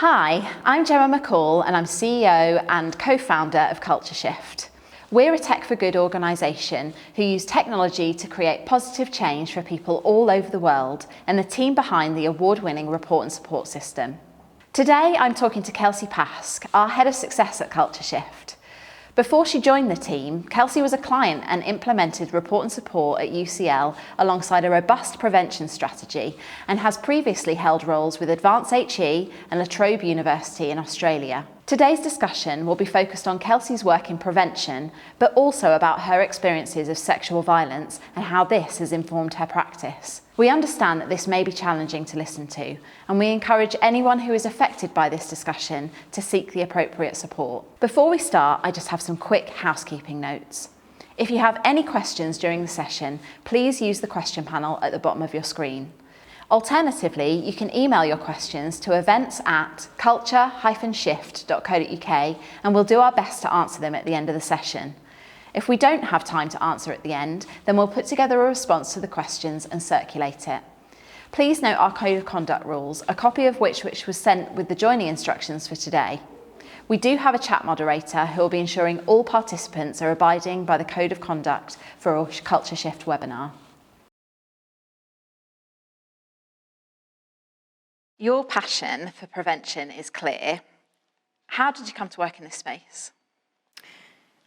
Hi, I'm Gemma McCall and I'm CEO and co-founder of Culture Shift. We're a tech for good organisation who use technology to create positive change for people all over the world and the team behind the award-winning report and support system. Today I'm talking to Kelsey Paske, our Head of Success at Culture Shift. Before she joined the team, Kelsey was a client and implemented report and support at UCL alongside a robust prevention strategy and has previously held roles with Advance HE and La Trobe University in Australia. Today's discussion will be focused on Kelsey's work in prevention, but also about her experiences of sexual violence and how this has informed her practice. We understand that this may be challenging to listen to, and we encourage anyone who is affected by this discussion to seek the appropriate support. Before we start, I just have some quick housekeeping notes. If you have any questions during the session, please use the question panel at the bottom of your screen. Alternatively, you can email your questions to events@culture-shift.co.uk and we'll do our best to answer them at the end of the session. If we don't have time to answer at the end, then we'll put together a response to the questions and circulate it. Please note our Code of Conduct rules, a copy of which was sent with the joining instructions for today. We do have a chat moderator who will be ensuring all participants are abiding by the Code of Conduct for our Culture Shift webinar. Your passion for prevention is clear. How did you come to work in this space?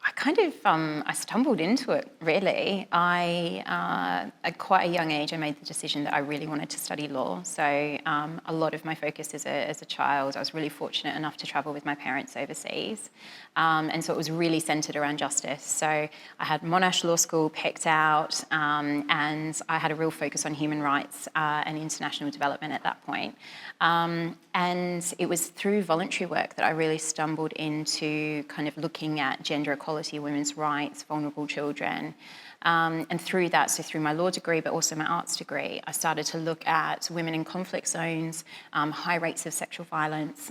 I stumbled into it, really. At quite a young age, I made the decision that I really wanted to study law. So a lot of my focus as a child, I was really fortunate enough to travel with my parents overseas. And so it was really centred around justice. So I had Monash Law School picked out, and I had a real focus on human rights and international development at that point. And it was through voluntary work that I really stumbled into kind of looking at gender equality, women's rights, vulnerable children. And through that, so through my law degree, but also my arts degree, I started to look at women in conflict zones, high rates of sexual violence,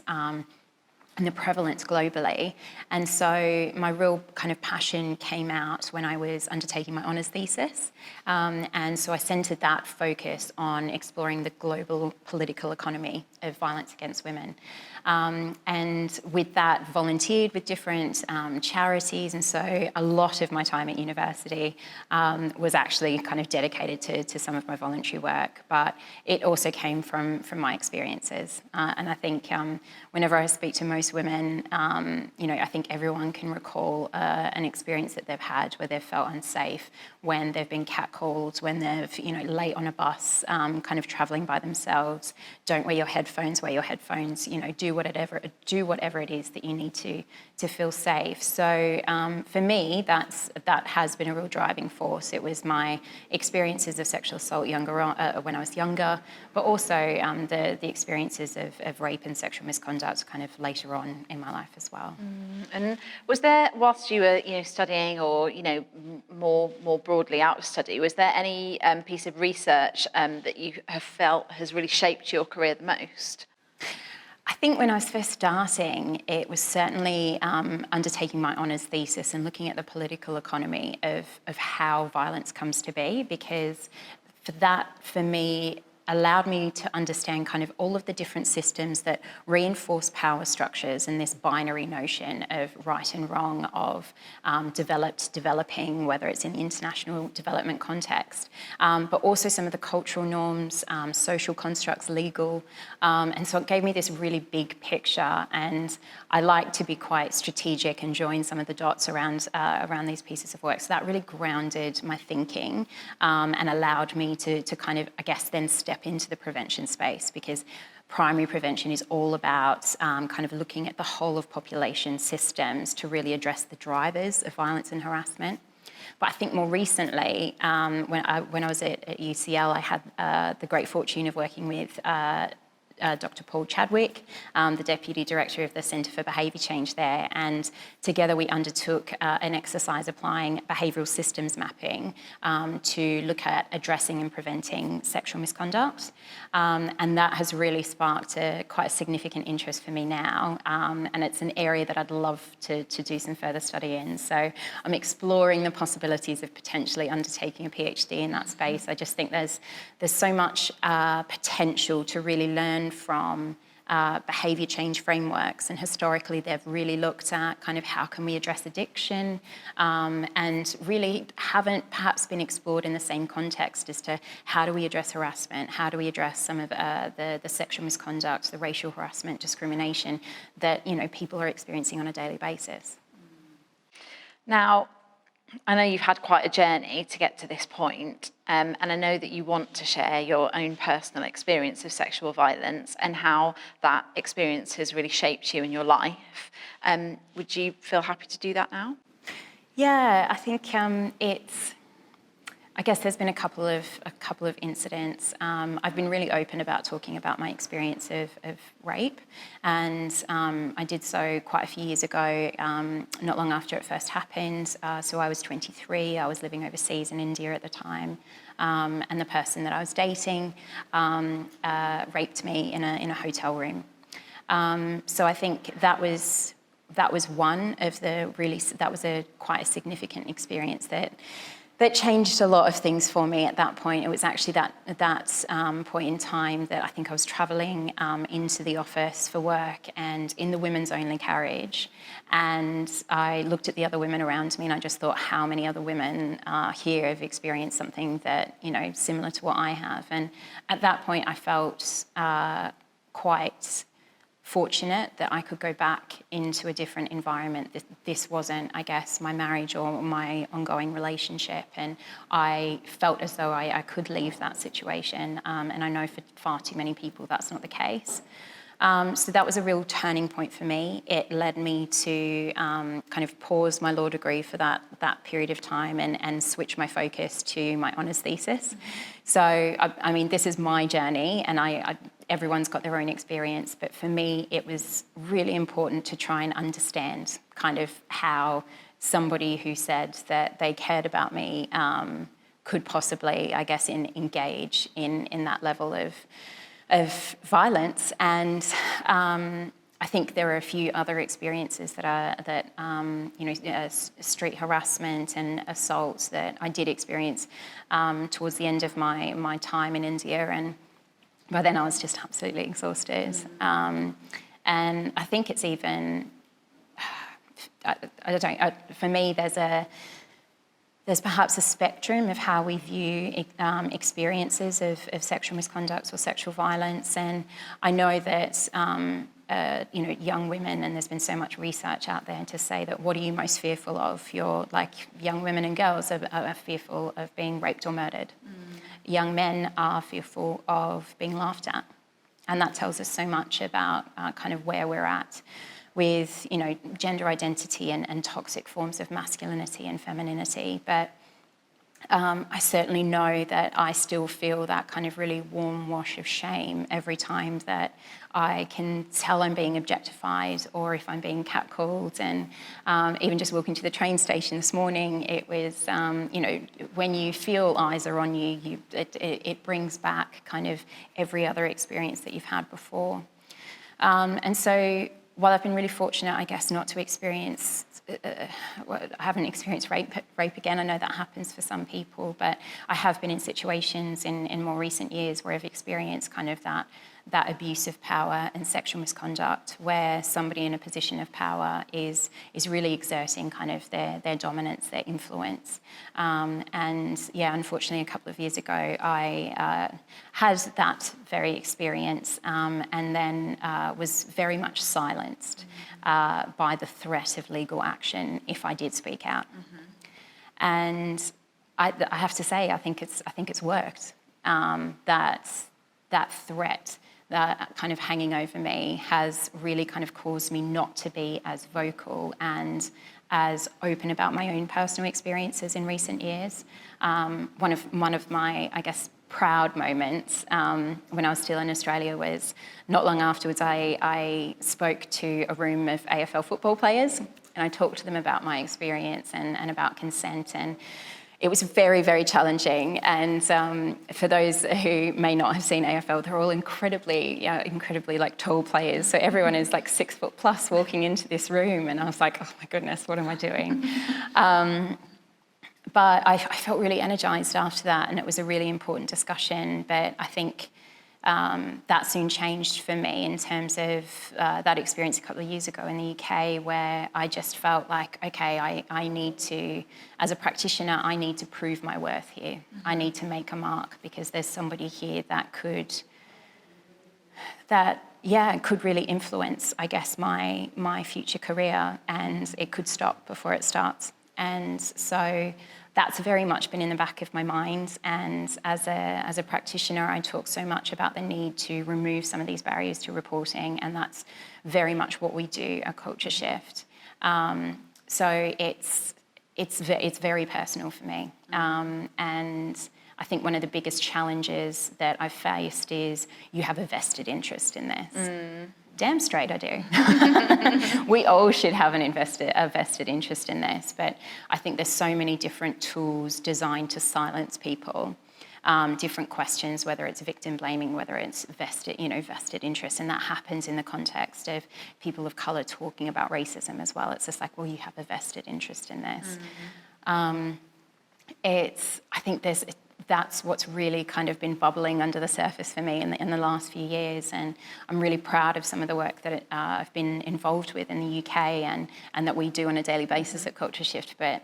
and the prevalence globally. And so my real kind of passion came out when I was undertaking my honours thesis. And so I centred that focus on exploring the global political economy of violence against women. And with that, volunteered with different charities. And so a lot of my time at university was actually kind of dedicated to some of my voluntary work. But it also came from my experiences. And I think whenever I speak to most women, I think everyone can recall an experience that they've had where they've felt unsafe, when they've been catcalled, when they've, late on a bus, kind of travelling by themselves. Don't wear your headphones, do whatever it is that you need to feel safe. So for me, that has been a real driving force. It was my experiences of sexual assault when I was younger, but also the experiences of rape and sexual misconduct kind of later on in my life as well. And was there, whilst you were studying or more broadly out of study, was there any piece of research that you have felt has really shaped your career the most? I think when I was first starting, it was certainly undertaking my honours thesis and looking at the political economy of how violence comes to be, because for me, allowed me to understand kind of all of the different systems that reinforce power structures and this binary notion of right and wrong, of developing, whether it's in the international development context, but also some of the cultural norms, social constructs, legal. And so it gave me this really big picture, and I like to be quite strategic and join some of the dots around these pieces of work. So that really grounded my thinking and allowed me to kind of, I guess, then step into the prevention space, because primary prevention is all about kind of looking at the whole of population systems to really address the drivers of violence and harassment. But I think more recently, when I was at UCL, I had the great fortune of working with Dr. Paul Chadwick, the Deputy Director of the Centre for Behaviour Change there, and together we undertook an exercise applying behavioural systems mapping to look at addressing and preventing sexual misconduct. And that has really sparked quite a significant interest for me now, and it's an area that I'd love to do some further study in. So I'm exploring the possibilities of potentially undertaking a PhD in that space. I just think there's so much potential to really learn from behaviour change frameworks, and historically they've really looked at kind of how can we address addiction, and really haven't perhaps been explored in the same context as to how do we address harassment, how do we address some of the sexual misconduct, the racial harassment, discrimination that people are experiencing on a daily basis. Now, I know you've had quite a journey to get to this point, and I know that you want to share your own personal experience of sexual violence and how that experience has really shaped you in your life. Would you feel happy to do that now? Yeah, I think I guess there's been a couple of incidents. I've been really open about talking about my experience of rape, and I did so quite a few years ago, not long after it first happened. So I was 23, I was living overseas in India at the time, and the person that I was dating raped me in a hotel room. So I think that was one of the quite a significant experience that changed a lot of things for me at that point. It was actually that point in time that I think I was travelling into the office for work and in the women's only carriage. And I looked at the other women around me and I just thought, how many other women here have experienced something that, similar to what I have? And at that point I felt quite fortunate that I could go back into a different environment. This wasn't, I guess, my marriage or my ongoing relationship, and I felt as though I could leave that situation, and I know for far too many people that's not the case. So that was a real turning point for me. It led me to kind of pause my law degree for that period of time and switch my focus to my honours thesis. Mm-hmm. So, I mean, this is my journey, and everyone's got their own experience, but for me, it was really important to try and understand kind of how somebody who said that they cared about me could possibly, I guess, engage in that level of violence. And I think there are a few other experiences street harassment and assaults that I did experience towards the end of my time in India, and by then I was just absolutely exhausted. Mm-hmm. And I think it's even, for me, there's perhaps a spectrum of how we view experiences of sexual misconduct or sexual violence. And I know that, young women, and there's been so much research out there to say that what are you most fearful of? Young women and girls are fearful of being raped or murdered. Mm. Young men are fearful of being laughed at. And that tells us so much about kind of where we're at with, gender identity and toxic forms of masculinity and femininity. But I certainly know that I still feel that kind of really warm wash of shame every time that I can tell I'm being objectified or if I'm being catcalled. And even just walking to the train station this morning, it was, when you feel eyes are on you, it brings back kind of every other experience that you've had before. And so while I've been really fortunate, I guess, not to experience, I haven't experienced rape again. I know that happens for some people, but I have been in situations in more recent years where I've experienced kind of that abuse of power and sexual misconduct, where somebody in a position of power is really exerting kind of their dominance, their influence. And yeah, unfortunately, a couple of years ago, I had that very experience, and then was very much silenced by the threat of legal action if I did speak out. Mm-hmm. And I have to say, I think it's worked. That threat that kind of hanging over me has really kind of caused me not to be as vocal and as open about my own personal experiences in recent years. One of my, I guess, proud moments when I was still in Australia was not long afterwards I spoke to a room of AFL football players, and I talked to them about my experience and about consent, and it was very, very challenging. And for those who may not have seen AFL, they're all incredibly like tall players. So everyone is like 6 foot plus walking into this room. And I was like, oh my goodness, what am I doing? But I felt really energized after that. And it was a really important discussion. But I think that soon changed for me in terms of that experience a couple of years ago in the UK, where I just felt like, okay, I need to, as a practitioner, I need to prove my worth here. I need to make a mark because there's somebody here that could really influence, I guess, my future career, and it could stop before it starts. And so that's very much been in the back of my mind. And as a practitioner, I talk so much about the need to remove some of these barriers to reporting, and that's very much what we do at Culture Shift. So it's very personal for me, and I think one of the biggest challenges that I've faced is you have a vested interest in this. Damn straight I do. We all should have a vested interest in this, but I think there's so many different tools designed to silence people, different questions, whether it's victim blaming, whether it's vested interest, and that happens in the context of people of colour talking about racism as well. It's just like, well, you have a vested interest in this. I think that's what's really kind of been bubbling under the surface for me in the last few years, and I'm really proud of some of the work that I've been involved with in the UK and that we do on a daily basis at Culture Shift. But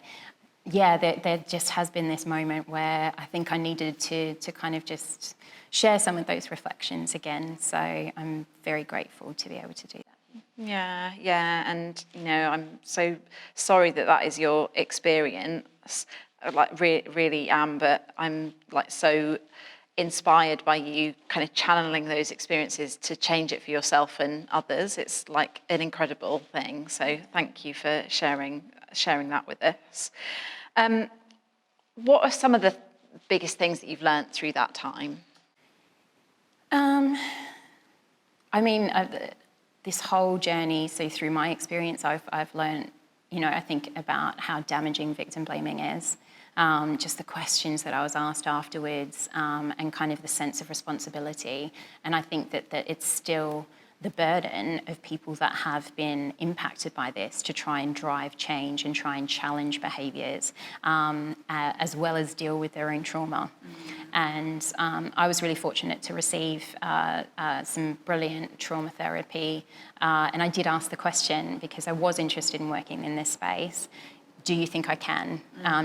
yeah, there just has been this moment where I think I needed to kind of just share some of those reflections again. So I'm very grateful to be able to do that. Yeah, and I'm so sorry that is your experience. Like really am, but I'm like so inspired by you kind of channeling those experiences to change it for yourself and others. It's like an incredible thing. So thank you for sharing that with us. What are some of the biggest things that you've learned through that time? I mean, this whole journey. So through my experience, I've learned, I think about how damaging victim blaming is. Just the questions that I was asked afterwards, and kind of the sense of responsibility. And I think that it's still the burden of people that have been impacted by this to try and drive change and try and challenge behaviours, as well as deal with their own trauma. And I was really fortunate to receive some brilliant trauma therapy. And I did ask the question, because I was interested in working in this space, do you think I can?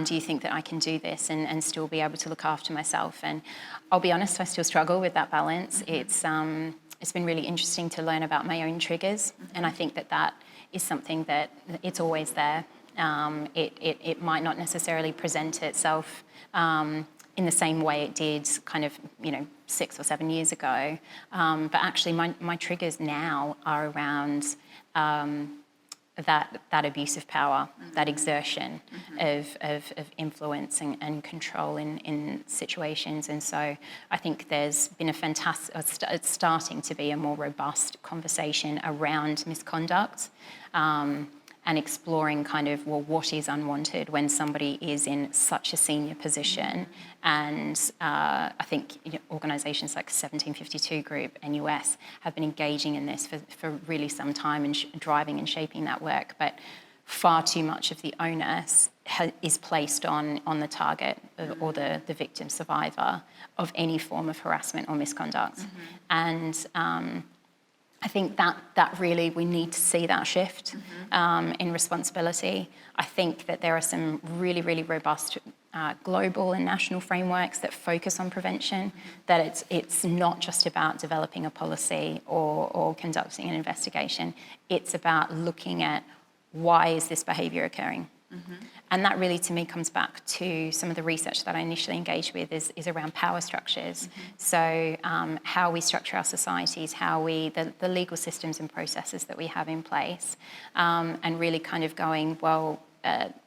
Do you think that I can do this and still be able to look after myself? And I'll be honest, I still struggle with that balance. It's been really interesting to learn about my own triggers, and I think that is something that it's always there. It might not necessarily present itself in the same way it did kind of 6 or 7 years ago, but actually my triggers now are around that abuse of power, that exertion of influence and control in situations. And so I think there's been it's starting to be a more robust conversation around misconduct, and exploring kind of, well, what is unwanted when somebody is in such a senior position. And I think organisations like 1752 Group and US have been engaging in this for really some time and driving and shaping that work. But far too much of the onus is placed on the target or the victim survivor of any form of harassment or misconduct. And I think that really we need to see that shift in responsibility. I think that there are some really, really robust global and national frameworks that focus on prevention, that it's not just about developing a policy or conducting an investigation. It's about looking at why is this behaviour occurring. And that really, to me, comes back to some of the research that I initially engaged with is around power structures. So how we structure our societies, the legal systems and processes that we have in place, and really kind of going, well,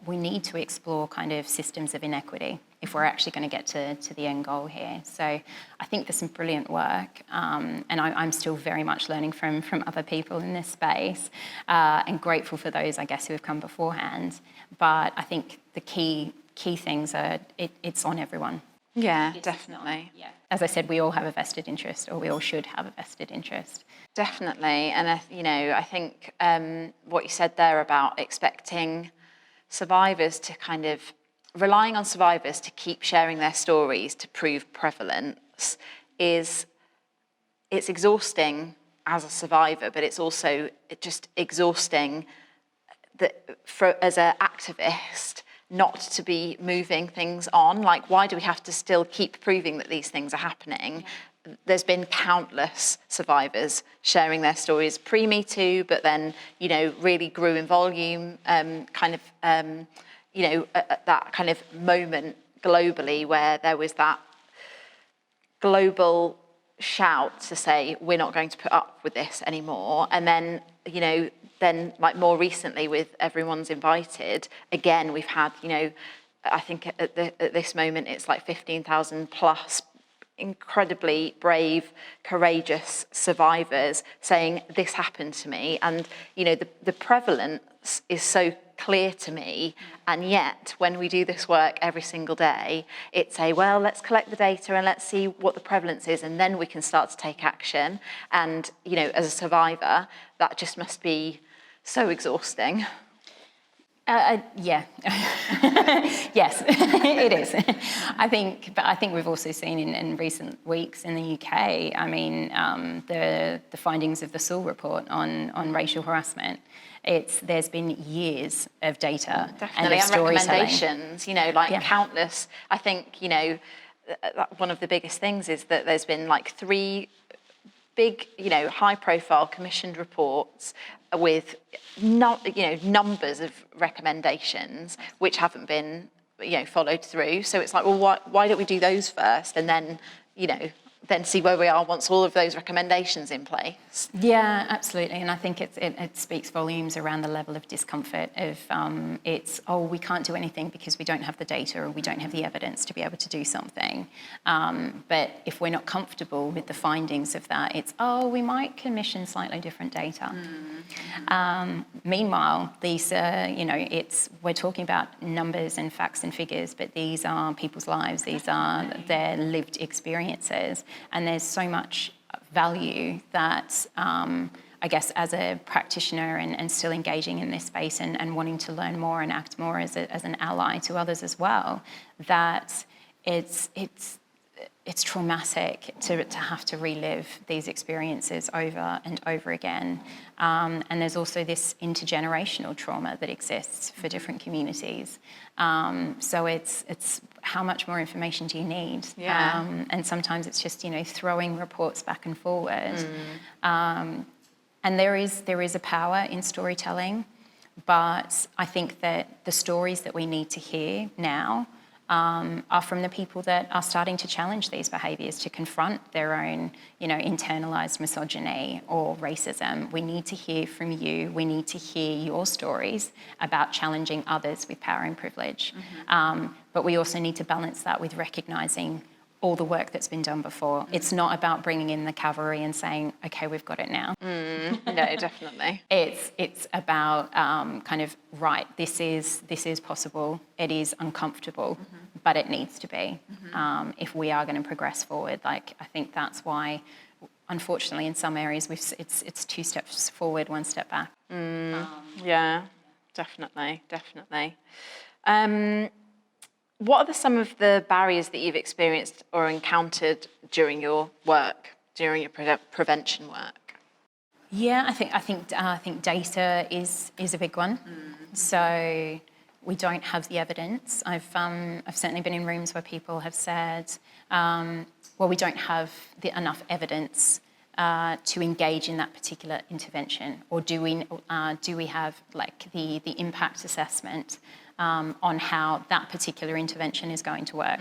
we need to explore kind of systems of inequity if we're actually going to get to the end goal here. So I think there's some brilliant work, and I'm still very much learning from other people in this space, and grateful for those, I guess, who have come beforehand. But I think the key things are it's on everyone. Yeah, definitely. Yeah. As I said, we all have a vested interest, or we all should have a vested interest. Definitely. And I think what you said there about expecting survivors to kind of relying on survivors to keep sharing their stories to prove prevalence is it's exhausting as a survivor, but it's also just exhausting as an activist not to be moving things on. Like, why do we have to still keep proving that these things are happening? There's been countless survivors sharing their stories pre-Me Too, but then, really grew in volume, that kind of moment globally where there was that global shout to say, we're not going to put up with this anymore. And then, like more recently with Everyone's Invited, again, we've had, I think at this moment it's like 15,000 plus incredibly brave, courageous survivors saying, this happened to me. And, the prevalence is so clear to me. And yet, when we do this work every single day, it's let's collect the data and let's see what the prevalence is, and then we can start to take action. And, as a survivor, that just must be so exhausting. Yeah, yes, it is. I think we've also seen in recent weeks in the UK, the findings of the Sewell report on racial harassment. There's been years of data and of recommendations, countless. I think, one of the biggest things is that there's been like 3 big, high-profile commissioned reports with numbers of recommendations which haven't been, followed through. So it's like, well, why don't we do those first, and then, then see where we are once all of those recommendations in place? Yeah, absolutely. And I think it speaks volumes around the level of discomfort of we can't do anything because we don't have the data or we don't have the evidence to be able to do something. But if we're not comfortable with the findings of that, it's, we might commission slightly different data. Meanwhile, these we're talking about numbers and facts and figures, but these are people's lives. These are their lived experiences. And there's so much value that I guess as a practitioner and still engaging in this space and wanting to learn more and act more as an ally to others as well, that it's traumatic to have to relive these experiences over and over again. And there's also this intergenerational trauma that exists for different communities. So it's how much more information do you need? Yeah. And sometimes it's just, throwing reports back and forward. And there is a power in storytelling, but I think that the stories that we need to hear now are from the people that are starting to challenge these behaviours, to confront their own, internalised misogyny or racism. We need to hear from you. We need to hear your stories about challenging others with power and privilege. But we also need to balance that with recognising all the work that's been done before. It's not about bringing in the cavalry and saying, okay, we've got it now. No, definitely. It's about right, this is possible, it is uncomfortable, but it needs to be. If we are going to progress forward, I think that's why, unfortunately, in some areas, it's 2 steps forward, 1 step back. Yeah, definitely. What are some of the barriers that you've experienced or encountered during your work, during your prevention work? Yeah, I think data is a big one. So we don't have the evidence. I've certainly been in rooms where people have said, we don't have enough evidence to engage in that particular intervention, or do we have the impact assessment on how that particular intervention is going to work?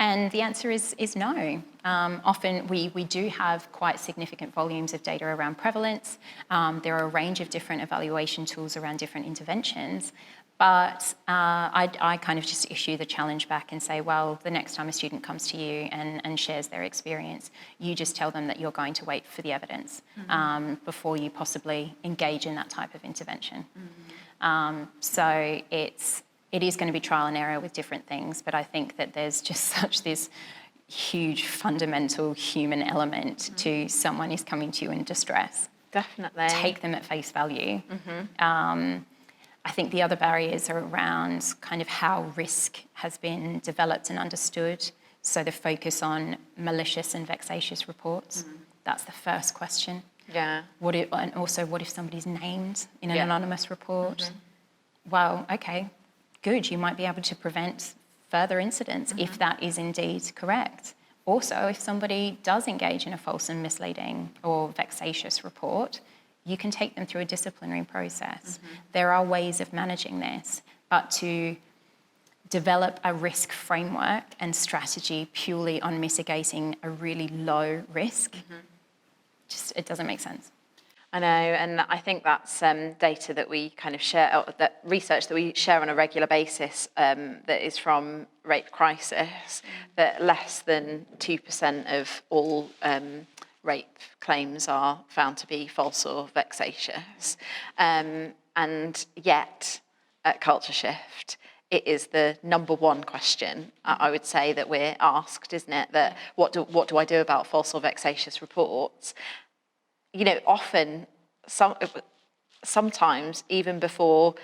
And the answer is no. Often we do have quite significant volumes of data around prevalence. There are a range of different evaluation tools around different interventions. But I kind of just issue the challenge back and say, well, the next time a student comes to you and shares their experience, you just tell them that you're going to wait for the evidence before you possibly engage in that type of intervention. So it is going to be trial and error with different things, but I think that there's just such this huge fundamental human element to someone who's coming to you in distress. Definitely. Take them at face value. I think the other barriers are around kind of how risk has been developed and understood So the focus on malicious and vexatious reports, that's the first question. Yeah. And also, what if somebody's named in an anonymous report? Well, okay, good. You might be able to prevent further incidents if that is indeed correct. Also, if somebody does engage in a false and misleading or vexatious report, you can take them through a disciplinary process. There are ways of managing this, but to develop a risk framework and strategy purely on mitigating a really low risk, just it doesn't make sense. I know, and I think that's data that we kind of share, or that research that we share on a regular basis that is from Rape Crisis, that less than 2% of all rape claims are found to be false or vexatious. And yet, at Culture Shift, it is the number one question, I would say, that we're asked, isn't it? That what do I do about false or vexatious reports? You know, often, sometimes even before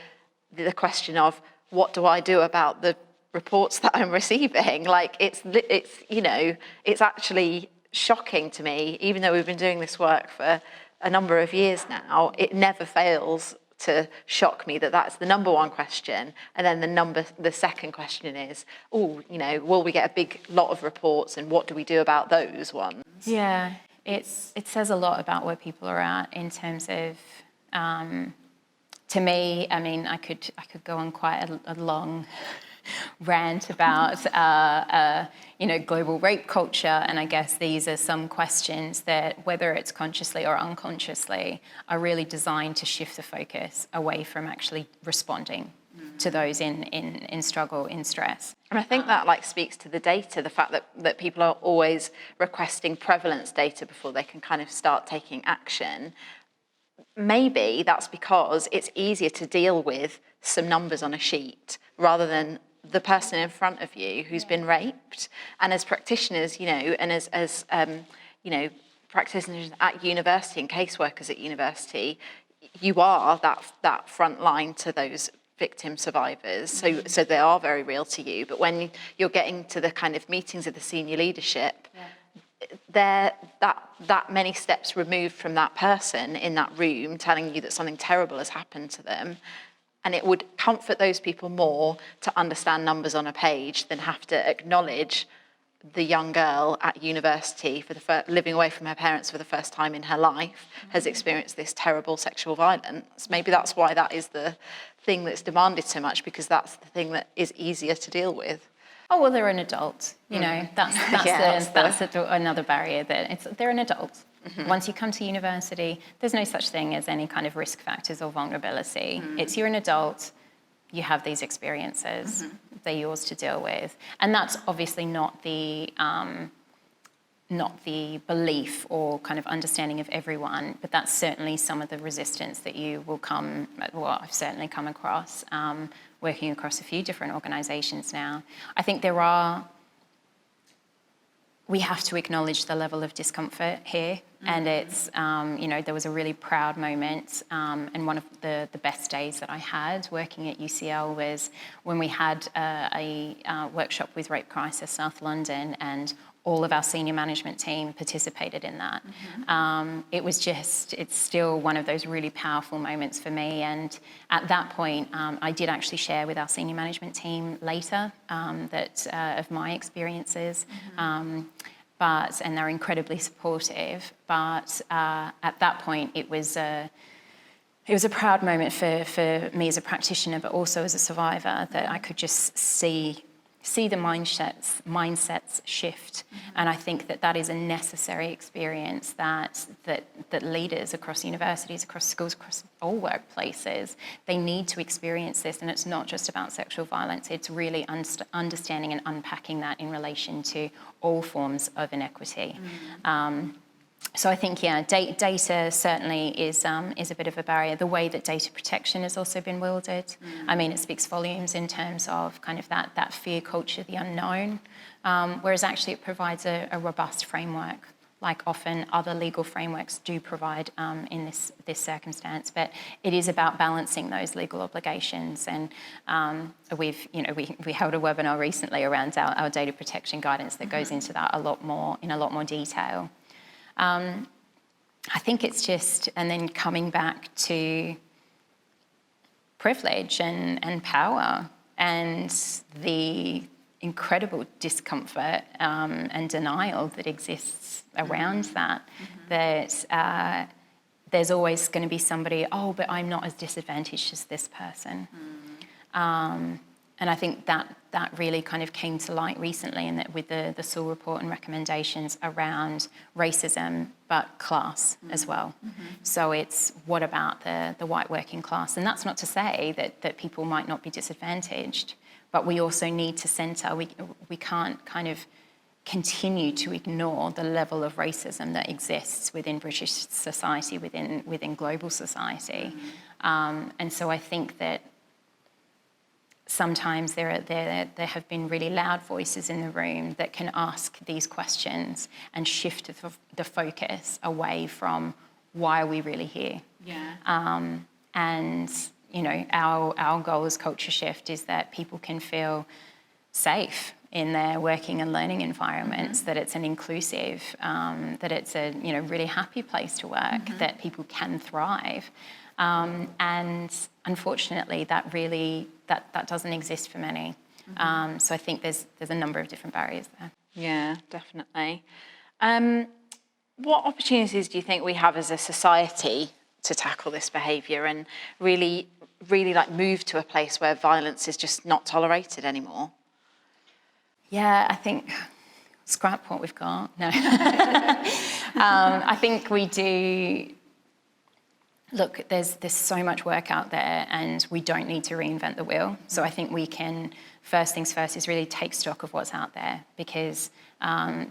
the question of what do I do about the reports that I'm receiving, like it's you know, it's actually shocking to me, even though we've been doing this work for a number of years now, it never fails to shock me that that's the number one question. And then the second question is, oh, you know, will we get a big lot of reports, and what do we do about those ones? Yeah. It says a lot about where people are at in terms of, to me, I mean, I could go on quite a long rant about, you know, global rape culture, and I guess these are some questions that, whether it's consciously or unconsciously, are really designed to shift the focus away from actually responding to those in struggle, in stress. And I think that like speaks to the data, the fact that people are always requesting prevalence data before they can kind of start taking action. Maybe that's because it's easier to deal with some numbers on a sheet rather than the person in front of you who's been raped. And as practitioners, you know, and as you know, practitioners at university and caseworkers at university, you are that front line to those victim survivors, so they are very real to you. But when you're getting to the kind of meetings of the senior leadership, they're that many steps removed from that person in that room telling you that something terrible has happened to them. And it would comfort those people more to understand numbers on a page than have to acknowledge the young girl at university living away from her parents for the first time in her life has experienced this terrible sexual violence. Maybe that's why that is the thing that's demanded so much, because that's the thing that is easier to deal with. Oh, well, they're an adult, you know, that's another barrier there. They're an adult. Once you come to university, there's no such thing as any kind of risk factors or vulnerability. It's you're an adult, you have these experiences, they're yours to deal with. And that's obviously not the belief or kind of understanding of everyone, but that's certainly some of the resistance that I've certainly come across, working across a few different organisations now. I think we have to acknowledge the level of discomfort here. And it's, you know, there was a really proud moment, and one of the best days that I had working at UCL was when we had a workshop with Rape Crisis South London, and all of our senior management team participated in that. It's still one of those really powerful moments for me. And at that point, I did actually share with our senior management team later of my experiences. And they're incredibly supportive. But at that point, it was a proud moment for me as a practitioner, but also as a survivor, that I could just see the mindsets shift. And I think that is a necessary experience that leaders across universities, across schools, across all workplaces, they need to experience this. And it's not just about sexual violence, it's really understanding and unpacking that in relation to all forms of inequity. So I think, data certainly is a bit of a barrier. The way that data protection has also been wielded, I mean, it speaks volumes in terms of kind of that fear culture, the unknown, whereas actually it provides a robust framework, like often other legal frameworks do provide in this circumstance. But it is about balancing those legal obligations. And we held a webinar recently around our data protection guidance that goes into that in a lot more detail. I think it's just, and then coming back to privilege and power and the incredible discomfort and denial that exists around that, that there's always going to be somebody, oh, but I'm not as disadvantaged as this person. And I think that really kind of came to light recently in that with the Sewell report and recommendations around racism, but class as well. So it's what about the white working class? And that's not to say that people might not be disadvantaged, but we also need to centre, we can't kind of continue to ignore the level of racism that exists within British society, within global society. And so I think that sometimes there have been really loud voices in the room that can ask these questions and shift the focus away from why are we really here? And you know, our goal as Culture Shift is that people can feel safe in their working and learning environments, that it's an inclusive, that it's a really happy place to work, that people can thrive. And unfortunately, that doesn't exist for many. So I think there's a number of different barriers there. Yeah, definitely. What opportunities do you think we have as a society to tackle this behaviour and really like move to a place where violence is just not tolerated anymore? Yeah, I think scrap what we've got. No, I think we do. Look, there's so much work out there and we don't need to reinvent the wheel. So I think we can, first things first, is really take stock of what's out there, because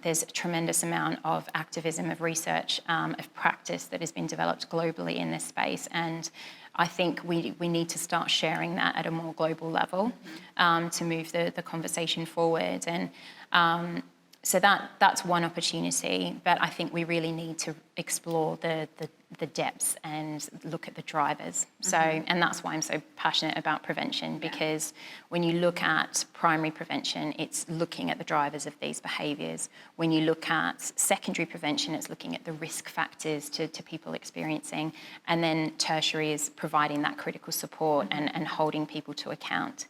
there's a tremendous amount of activism, of research, of practice that has been developed globally in this space. And I think we need to start sharing that at a more global level to move the conversation forward. And so that's one opportunity, but I think we really need to explore the depths and look at the drivers. So, and that's why I'm so passionate about prevention, because when you look at primary prevention, it's looking at the drivers of these behaviours. When you look at secondary prevention, it's looking at the risk factors to people experiencing, and then tertiary is providing that critical support and holding people to account.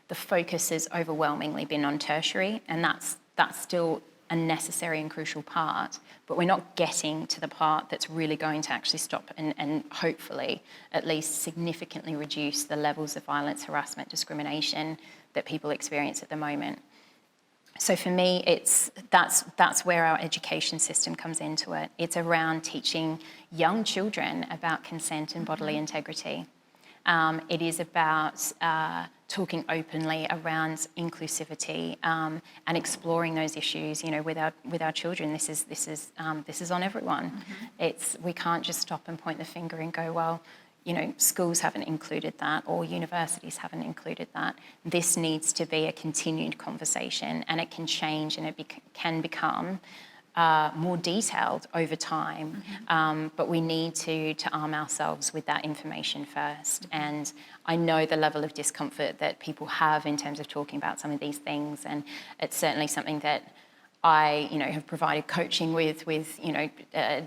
The focus has overwhelmingly been on tertiary, and that's still a necessary and crucial part, but we're not getting to the part that's really going to actually stop and hopefully at least significantly reduce the levels of violence, harassment, discrimination that people experience at the moment. So for me, that's where our education system comes into it. It's around teaching young children about consent and bodily integrity. It is about talking openly around inclusivity and exploring those issues. You know, with our children, this is on everyone. We can't just stop and point the finger and go, well, you know, schools haven't included that or universities haven't included that. This needs to be a continued conversation, and it can change and it can become more detailed over time, but we need to arm ourselves with that information first. And I know the level of discomfort that people have in terms of talking about some of these things, and it's certainly something that I, have provided coaching with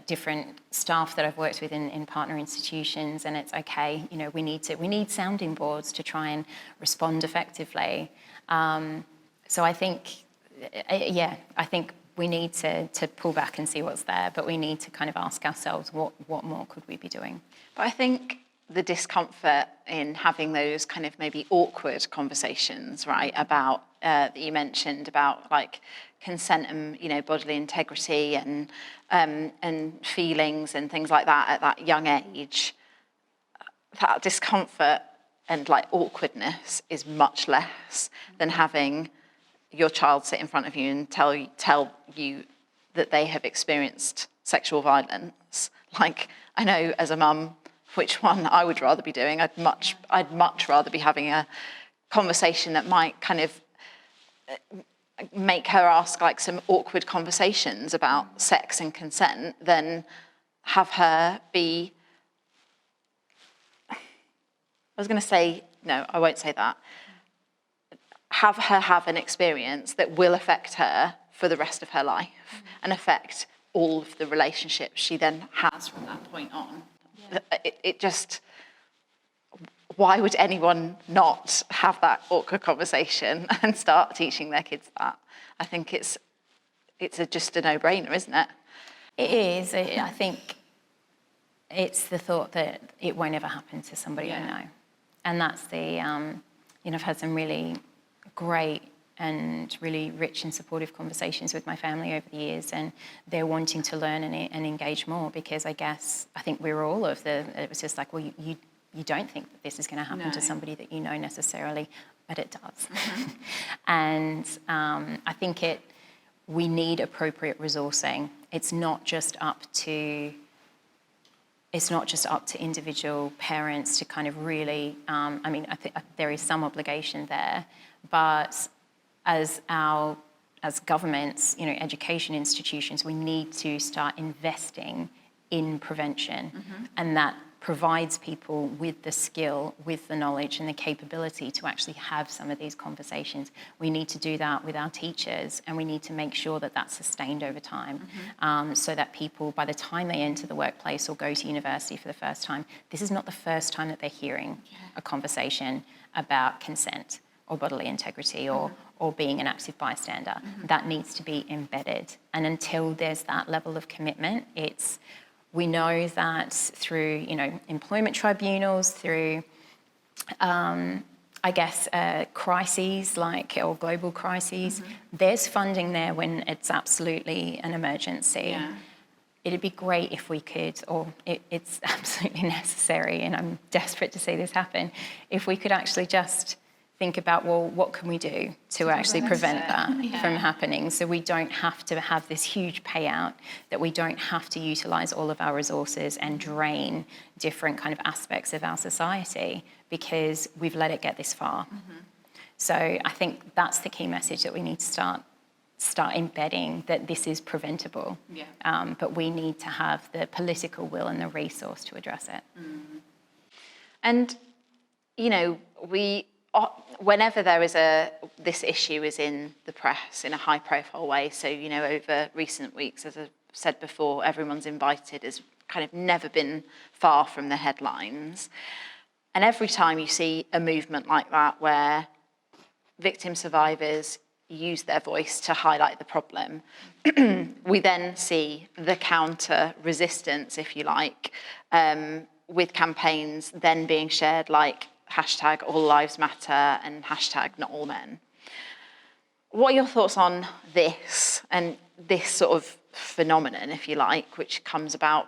different staff that I've worked with in partner institutions, and it's okay. We need sounding boards to try and respond effectively. So I think, I think we need to pull back and see what's there, but we need to kind of ask ourselves what more could we be doing. But I think the discomfort in having those kind of maybe awkward conversations, right, about that you mentioned about like consent and bodily integrity and feelings and things like that at that young age, that discomfort and like awkwardness is much less than having your child sit in front of you and tell you that they have experienced sexual violence. Like, I know as a mum which one I would rather be doing. I'd much rather be having a conversation that might kind of make her ask like some awkward conversations about sex and consent than have her be, I was going to say, no, I won't say that. Have her have an experience that will affect her for the rest of her life and affect all of the relationships she then has from that point on. Yeah. It just, why would anyone not have that awkward conversation and start teaching their kids that? I think it's just a no-brainer, isn't it? It is. I think it's the thought that it won't ever happen to somebody I know. And that's the, I've had some really great and really rich and supportive conversations with my family over the years, and they're wanting to learn and engage more, because I think we were all it was just like, well, you don't think that this is going to happen to somebody that you know necessarily, but it does. Mm-hmm. And I think we need appropriate resourcing. It's not just up to individual parents to kind of really, I think there is some obligation there, but as governments, education institutions, we need to start investing in prevention, and that provides people with the skill, with the knowledge and the capability to actually have some of these conversations. We need to do that with our teachers, and we need to make sure that that's sustained over time, so that people, by the time they enter the workplace or go to university for the first time, this is not the first time that they're hearing a conversation about consent or bodily integrity or being an active bystander. That needs to be embedded. And until there's that level of commitment, we know that through, employment tribunals, through, crises or global crises, there's funding there when it's absolutely an emergency. Yeah. It'd be great if we could, it's absolutely necessary, and I'm desperate to see this happen, if we could actually just think about, well, what can we do to actually prevent that from happening, so we don't have to have this huge payout, that we don't have to utilise all of our resources and drain different kind of aspects of our society because we've let it get this far. So I think that's the key message that we need to start embedding, that this is preventable. But we need to have the political will and the resource to address it. And, whenever this issue is in the press in a high profile way, so, over recent weeks, as I've said before, Everyone's Invited has kind of never been far from the headlines. And every time you see a movement like that where victim survivors use their voice to highlight the problem, we then see the counter resistance, if you like, with campaigns then being shared like hashtag All Lives Matter and hashtag Not All Men. What are your thoughts on this and this sort of phenomenon, if you like, which comes about,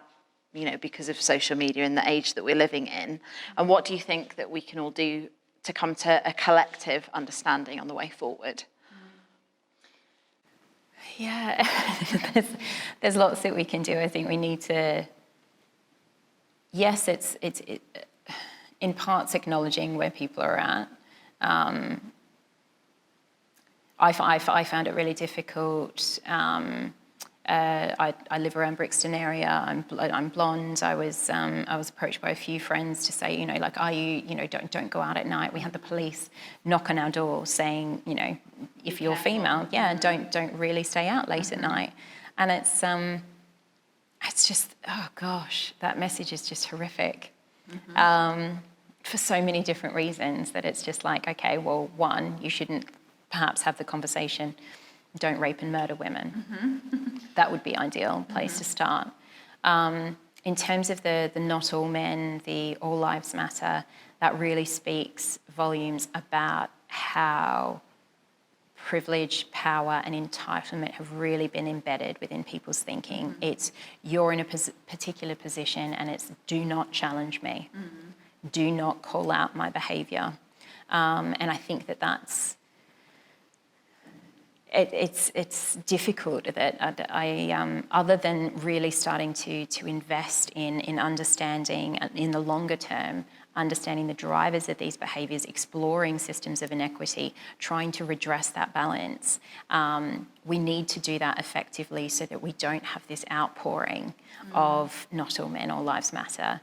because of social media and the age that we're living in? And what do you think that we can all do to come to a collective understanding on the way forward? Yeah, there's lots that we can do. I think we need to, yes, it's in parts acknowledging where people are at. I found it really difficult. I live around Brixton area. I'm blonde. I was approached by a few friends to say, are you, don't go out at night. We had the police knock on our door saying, if you're female, don't really stay out late at night. And it's just, oh gosh, that message is just horrific. For so many different reasons, that it's just like, okay, well, one, you shouldn't perhaps have the conversation, don't rape and murder women. That would be ideal place to start. In terms of the Not All Men, the All Lives Matter, that really speaks volumes about how privilege, power and entitlement have really been embedded within people's thinking. It's, you're in a particular position and it's, do not challenge me. Do not call out my behaviour. And I think that's It's difficult that I other than really starting to invest in understanding in the longer term, understanding the drivers of these behaviours, exploring systems of inequity, trying to redress that balance. We need to do that effectively so that we don't have this outpouring of not all men, all lives matter.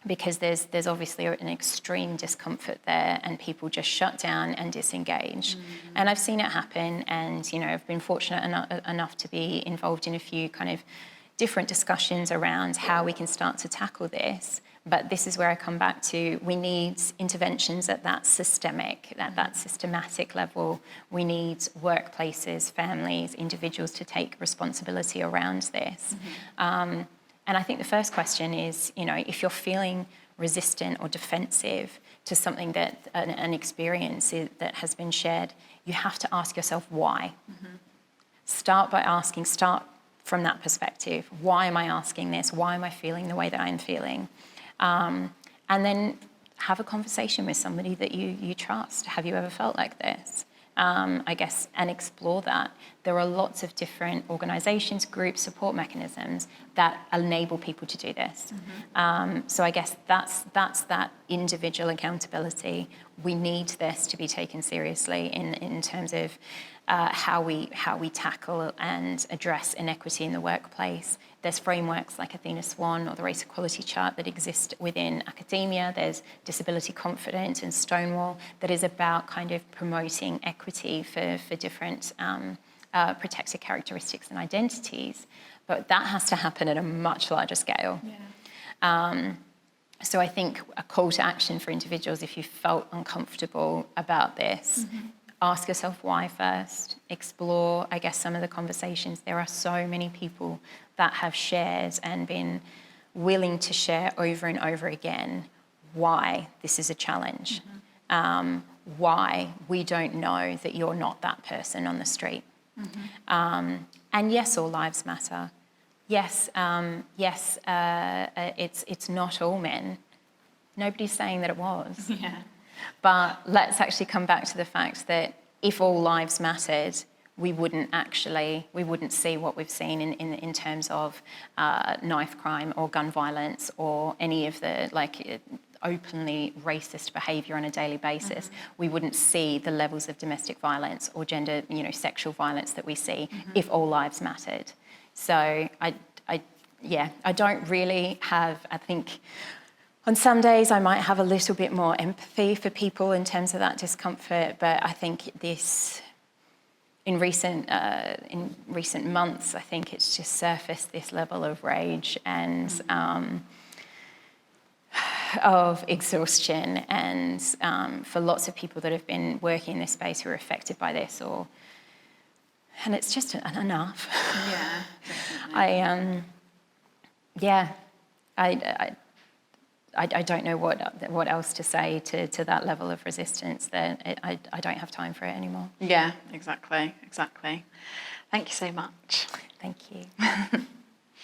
Because there's obviously an extreme discomfort there, and people just shut down and disengage. And I've seen it happen, and I've been fortunate enough to be involved in a few kind of different discussions around how we can start to tackle this. But this is where I come back to, we need interventions at that systemic, at that systematic level. We need workplaces, families, individuals to take responsibility around this. And I think the first question is, if you're feeling resistant or defensive to something that an experience that has been shared, you have to ask yourself why. Start from that perspective. Why am I asking this? Why am I feeling the way that I'm feeling? And then have a conversation with somebody that you trust. Have you ever felt like this? I guess, and explore that. There are lots of different organisations, groups, support mechanisms that enable people to do this. So I guess that's that individual accountability. We need this to be taken seriously in terms of how we tackle and address inequity in the workplace. There's frameworks like Athena Swan or the Race Equality Chart that exist within academia. There's Disability Confidence and Stonewall that is about kind of promoting equity for different protected characteristics and identities. But that has to happen at a much larger scale. So I think a call to action for individuals, if you felt uncomfortable about this, ask yourself why first. Explore, I guess, some of the conversations. There are so many people that have shared and been willing to share over and over again why this is a challenge, why we don't know that you're not that person on the street. And yes, all lives matter. Yes, it's not all men. Nobody's saying that it was. But let's actually come back to the fact that if all lives mattered, we wouldn't see what we've seen in terms of knife crime or gun violence or any of the openly racist behaviour on a daily basis. We wouldn't see the levels of domestic violence or gender, sexual violence that we see if all lives mattered. So I don't really have, I think, on some days I might have a little bit more empathy for people in terms of that discomfort, but I think this, in recent months, I think it's just surfaced this level of rage and of exhaustion, and for lots of people that have been working in this space who are affected by this, and it's just enough. I don't know what else to say to that level of resistance. That I don't have time for it anymore. Yeah, exactly. Thank you so much. Thank you.